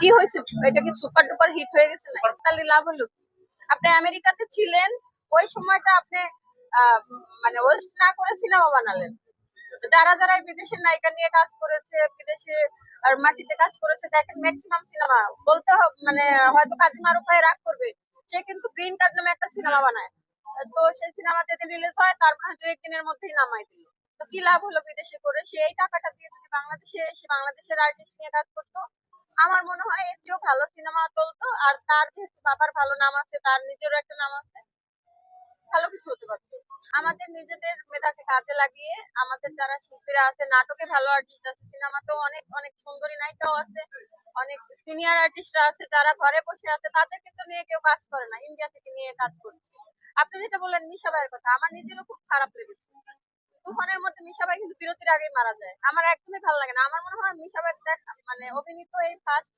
কি হয়েছে? এটা কি সুপার ডুপার হিট হয়ে গেছে না? তাহলে লাভ হলো কি? আপনি আমেরিকাতে ছিলেন, ওই সময়টা আপনি আহ, মানে ওয়েস্ট না করে সিনেমা বানালেন। যারা যারা এই বিদেশের নায়িকা নিয়ে কাজ করেছে, বিদেশে আর মাটিতে কাজ করেছে, দেখেন ম্যাক্সিমাম সিনেমা বলতে মানে হয়তো কাজী মারুফ ভাই রাগ করবে, সে কিন্তু গ্রিন কার্ড নামে একটা সিনেমা বানায়। তো সেই সিনেমা যেদিন রিলিজ হয় তার মানে 2-1 দিনের মধ্যেই নামাই দিল। তো কি লাভ হলো বিদেশে করে? সে এই টাকাটা দিয়ে যদি বাংলাদেশে এসে বাংলাদেশের আর্টিস্ট নিয়ে কাজ করতো, আমার মনে হয় এর চেয়েও ভালো সিনেমা চলতো। আর তার যেহেতু বাবার ভালো নাম আছে, তার নিজেরও একটা নাম আছে, ভালো কিছু হতে পারতো। আমাদের নিজেদের মেধাকে কাজে লাগিয়ে আমাদের যারা শিল্পীরা আছে, নাটকে ভালো আর্টিস্ট আছে, সিনেমাতেও অনেক অনেক সুন্দরী নায়িকাও আছে, অনেক সিনিয়র আর্টিস্টরা আছে যারা ঘরে বসে আছে, তাদেরকে তো নিয়ে কেউ কাজ করে না, ইন্ডিয়া থেকে নিয়ে কাজ করছে। আপনি যেটা বললেন মিশা ভাইয়ের কথা, আমার নিজেরও খুব খারাপ লেগেছে। তুফানের মধ্যে মিশা ভাই কিন্তু বিরতির আগেই মারা যায়, আমার একদমই ভালো লাগে না। আমার মনে হয় মিশা ভাই দেখা মানে অভিনীত এই ফার্স্ট